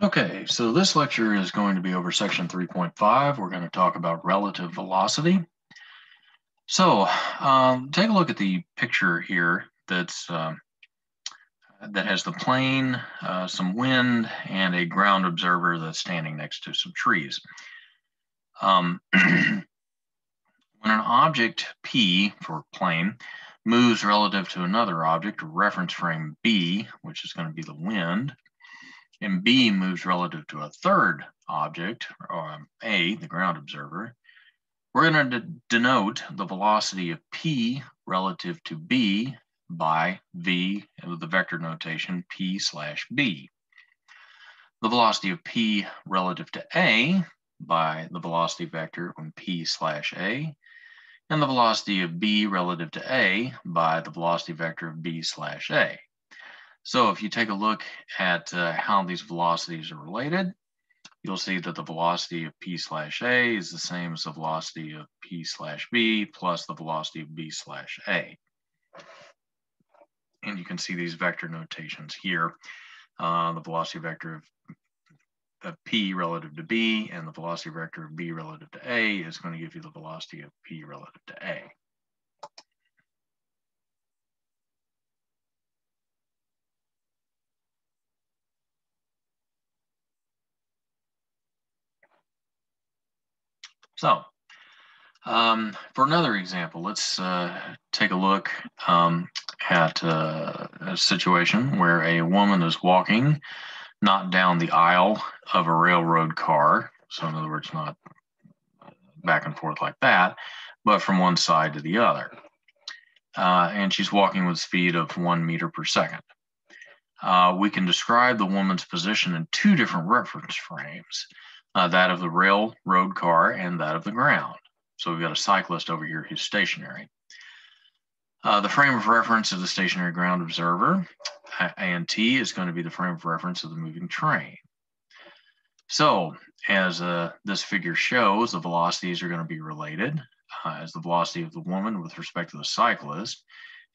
Okay, so this lecture is going to be over section 3.5. We're going to talk about relative velocity. So take a look at the picture here that has the plane, some wind, and a ground observer that's standing next to some trees. When an object P, for plane, moves relative to another object, reference frame B, which is going to be the wind, and B moves relative to a third object, A, the ground observer, we're going to denote the velocity of P relative to B by V with the vector notation P slash B. The velocity of P relative to A by the velocity vector on P slash A, and the velocity of B relative to A by the velocity vector of B slash A. So if you take a look at how these velocities are related, you'll see that the velocity of P slash A is the same as the velocity of P slash B plus the velocity of B slash A. And you can see these vector notations here. The velocity vector of P relative to B and the velocity vector of B relative to A is going to give you the velocity of P relative to A. So for another example, let's take a look at a situation where a woman is walking not down the aisle of a railroad car. So in other words, not back and forth like that, but from one side to the other. And she's walking with speed of 1 meter per second. We can describe the woman's position in two different reference frames, that of the railroad car and that of the ground. So we've got a cyclist over here who's stationary. The frame of reference of the stationary ground observer, ANT, is going to be the frame of reference of the moving train. So as this figure shows, the velocities are going to be related, as the velocity of the woman with respect to the cyclist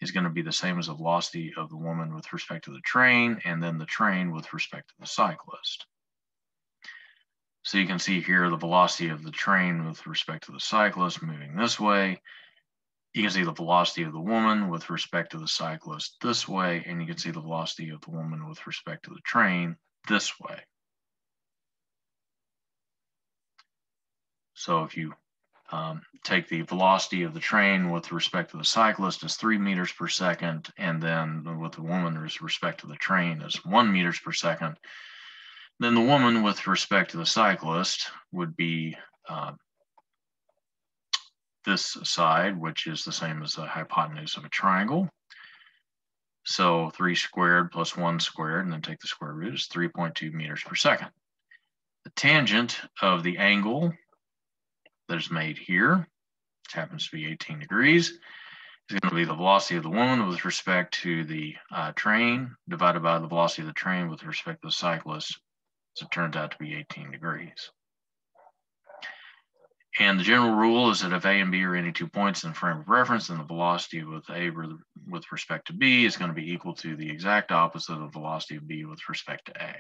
is going to be the same as the velocity of the woman with respect to the train, and then the train with respect to the cyclist. So you can see here the velocity of the train with respect to the cyclist moving this way. You can see the velocity of the woman with respect to the cyclist this way, and you can see the velocity of the woman with respect to the train this way. So if you take the velocity of the train with respect to the cyclist as 3 meters per second, and then with the woman with respect to the train as 1 meters per second, then the woman with respect to the cyclist would be this side, which is the same as the hypotenuse of a triangle. So 3 squared plus 1 squared, and then take the square root, is 3.2 meters per second. The tangent of the angle that is made here, which happens to be 18 degrees, is going to be the velocity of the woman with respect to the train divided by the velocity of the train with respect to the cyclist. So it turns out to be 18 degrees. And the general rule is that if A and B are any 2 points in the frame of reference, then the velocity with A with respect to B is going to be equal to the exact opposite of the velocity of B with respect to A.